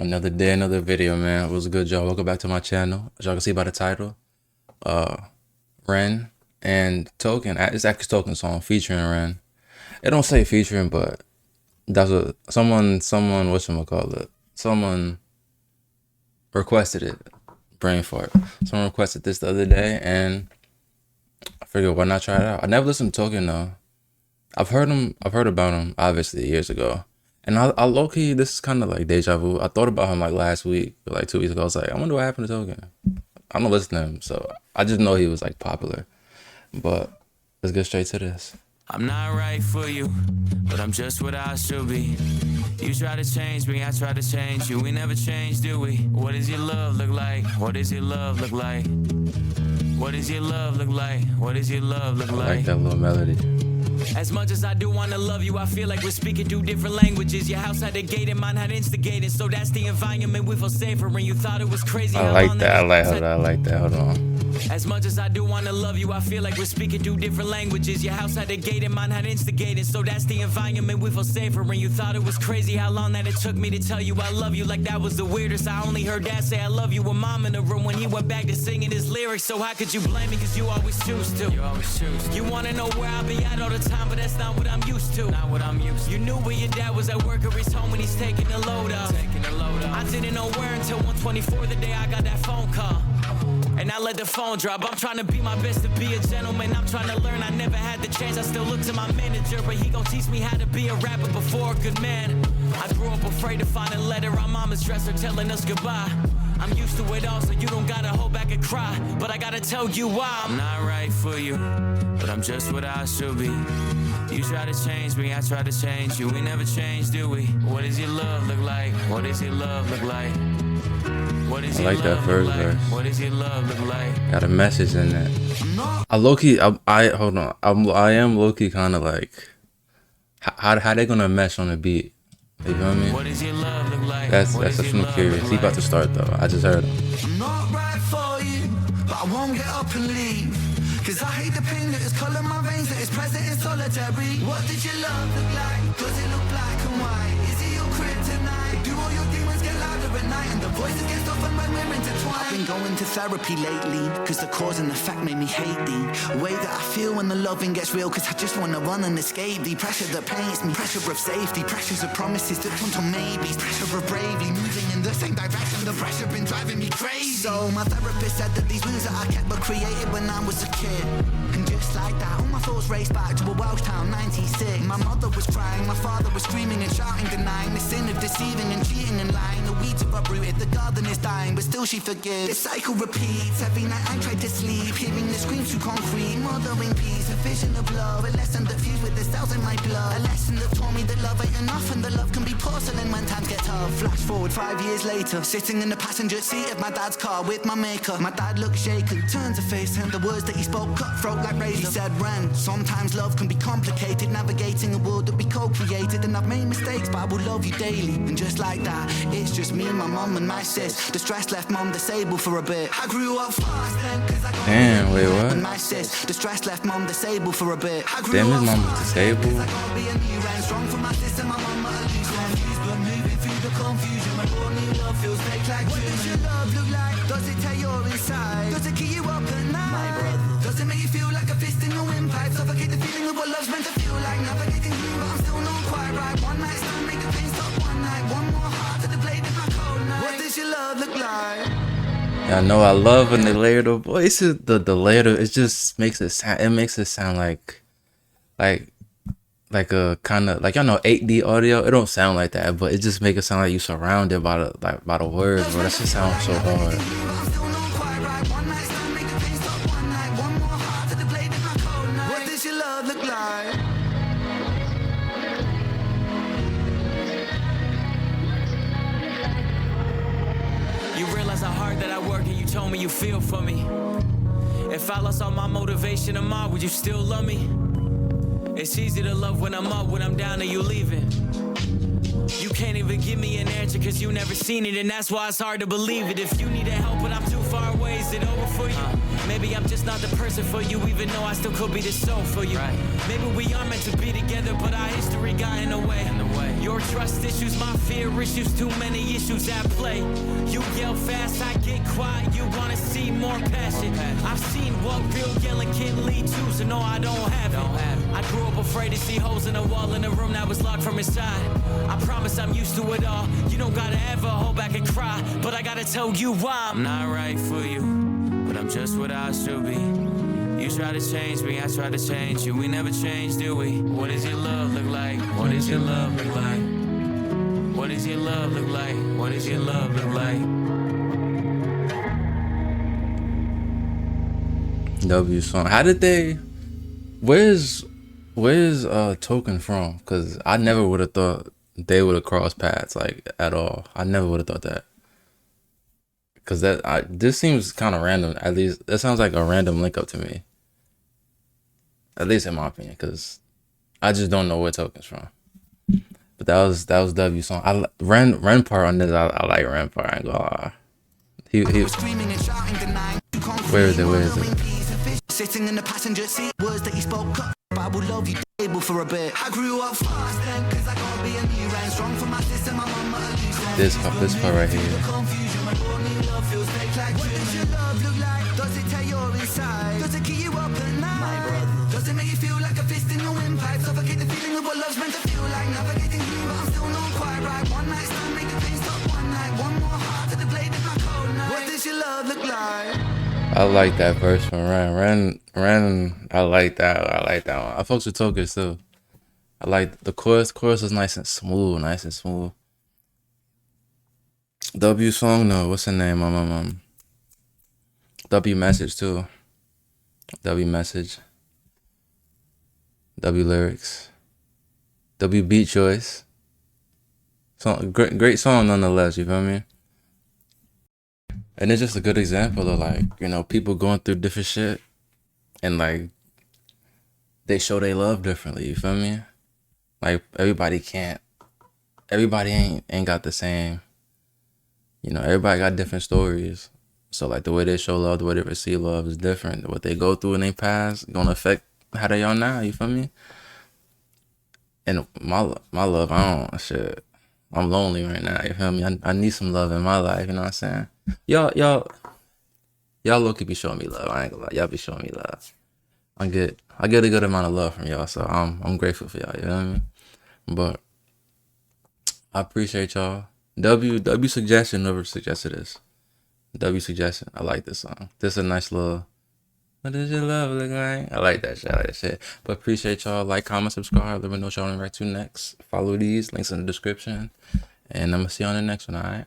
Another day, another video, man. It was a good job. Welcome back to my channel. As y'all can see by the title, Ren and Token. It's actually Token song featuring Ren. It don't say featuring, but that's what someone whatchamacallit. Someone requested it. Brain fart. Someone requested this the other day, and I figured why not try it out. I never listened to Token though. I've heard about him obviously years ago. And I low-key, this is kind of like deja vu. I thought about him like last week, or like 2 weeks ago. I was like, I wonder what happened to Token. I don't listen to him, so I just know he was like popular. But let's get straight to this. I'm not right for you, but I'm just what I should be. You try to change me, I try to change you. We never change, do we? What does your love look like? What does your love look like? What does your love look like? What does your love look like? I like that little melody. As much as I do wanna love you, I feel like we're speaking two different languages. Your house had a gate and mine had instigated, so that's the environment we feel safer in. You thought it was crazy. I like that. I like that. Hold on. As much as I do wanna love you, I feel like we're speaking two different languages. Your house had a gate and mine had instigated, so that's the environment we feel safer in. You thought it was crazy how long that it took me to tell you I love you, like that was the weirdest. I only heard Dad say I love you with Mom in the room when he went back to singing his lyrics. So how could you blame me, cause you always choose to. You always choose to. You wanna know where I be at all the time, but that's not what I'm used to. Not what I'm used to. You knew where your dad was at work or he's home when he's taking the load up. I didn't know where until 124 the day I got that phone call. And I let the phone drop. I'm trying to be my best to be a gentleman. I'm trying to learn. I never had the chance. I still look to my manager, but he gon' teach me how to be a rapper before a good man. I grew up afraid to find a letter on mama's dresser telling us goodbye. I'm used to it all, so you don't gotta hold back and cry. But I gotta tell you why I'm not right for you, but I'm just what I should be. You try to change me, I try to change you. We never change, do we? What does your love look like? What does your love look like? I like that first verse. What does your love look like? Got a message in that. I low-key, hold on. I am low-key kind of like, how they gonna mesh on the beat? You feel me? What does your love look like? That's what I'm curious. He about to start though. I just heard him. I'm not right for you, but I won't get up and leave. Cause I hate the pain that is coloring my veins, that is present in solitary. What did your love look like? Does it look black and white? Is it your kryptonite? Do all your demons get louder at night? And the voices get softened when we're intertwined. I've been going to therapy lately, cause the cause and effect made me hate the way that I feel when the loving gets real. Cause I just wanna run and escape the pressure that paints me. Pressure of safety, pressures of promises that turn to maybes. Pressure of bravely moving in the same direction. The pressure been driving me crazy. So my therapist said that these wounds that I kept were created when I was a kid. And just like that, all my thoughts raced back to a Welsh town, 96. My mother was crying, my father was screaming and shouting, denying the sin of deceiving and cheating and lying. The weeds are uprooted, the garden is dying, but still she forgives. This cycle repeats, every night I try to sleep, hearing the screams through concrete. Mothering peace, a vision of love, a lesson that fused with the cells in my blood. A lesson that taught me that love ain't enough, and that love can be porcelain when times get tough. Flash forward 5 years later, sitting in the passenger seat of my dad's car with my maker. My dad looked shaken, turned to face him, the words that he spoke cutthroat like razor. He said, Ren, sometimes love can be complicated, navigating a world that we co-created. And I've made mistakes, but I will love you daily. And just like that, it's just me, my mum and my sis. The stress left mum disabled for a bit. I grew up fast then, cause I got Damn, wait, what? and my sis. The stress left mum disabled for a bit. I grew Damn, his up mom was fast then, disabled. cause I gotta be a new Ren. Strong for my sis and my mum at least confused, but moving through the confusion. My raw new love feels fake like what does your love look like? Does it tear your inside? Does it keep you up at night? My brother. Does it make you feel like a fist in the windpipe? Suffocate the feeling of what love's meant to feel like. Navigating through, but I'm still not quite right. One night stand, make the pain stop one night. One more heart to the blade of my cold night. What does your love look like? Yeah, I know. I love when they layer the voices. The layer, it just makes it sound. It makes it sound like a kind of like, y'all know 8D audio. It don't sound like that, but it just make it sound like you surrounded by the words. Bro, that shit sounds so hard. What does your love look like? You realize how hard that I work and you told me you feel for me. If I lost all my motivation tomorrow, would you still love me? It's easy to love when I'm up, when I'm down and you leaving. You can't even give me an answer cause you never seen it, and that's why it's hard to believe it. If you need help when I'm too far away, is it over for you? Maybe I'm just not the person for you, even though I still could be the soul for you. Maybe we are meant to be together, but our history got in the way. Your trust issues, my fear issues, too many issues at play. You yell fast, I get quiet, you wanna see more passion. I've seen what real yelling can lead to, so no, I don't have it. I grew up afraid to see holes in the wall in a room that was locked from inside. I promise I'm used to it all. You don't gotta ever hold back and cry, but I gotta tell you why. I'm not right for you, but I'm just what I should be. You try to change me, I try to change you. We never change, do we? What does your love look like? What does your love look like? What does your love look like? What does your love look like? W song. How did they? Where's Token from? Cause I never would have thought they would have crossed paths like at all. I never would have thought that. Cause this seems kind of random. At least that sounds like a random link up to me. At least in my opinion, cause I just don't know where Token's from. But that was W song. Ren part on this. I like Ren part. I ain't gonna lie. He Where is it? Sitting in the passenger seat, words that you spoke up, but I will love you able for a bit. I grew up fast then, cause I gotta be a new ran strong for my sister, my mama, This part right here. Confusion, my only love feels fake like what does your love look like? Does it tear your inside? Does it keep you up at night? Does it make you feel like a fist in your windpipe? Suffocate the feeling of what love's meant to feel like. Navigating through, but I'm still not quite right. One night stand, make the pain stop one night. One more heart to the blade of my cold night. What does your love look like? I like that verse from Ren. I like that. I like that one. I fucks with Token too. I like the chorus. Chorus is nice and smooth. W song, no, what's the name? W message too. W message. W lyrics. W beat choice. Song, great song nonetheless. You feel me? And it's just a good example of like, you know, people going through different shit and like they show they love differently, you feel me? Like everybody ain't got the same, you know, everybody got different stories. So like the way they show love, the way they receive love is different. What they go through in their past gonna affect how they are now, you feel me? And my love, I'm lonely right now, you feel me? I need some love in my life, you know what I'm saying? Y'all low-key be showing me love. I ain't gonna lie, y'all be showing me love. I get a good amount of love from y'all, so I'm grateful for y'all, you know what I mean? But I appreciate y'all. W suggestion, whoever suggested this. W suggestion, I like this song. This is a nice little, what does your love look like? I like that shit. But appreciate y'all. Like, comment, subscribe. Let me know what y'all want to react to next. Follow these links in the description. And I'm gonna see you on the next one, alright?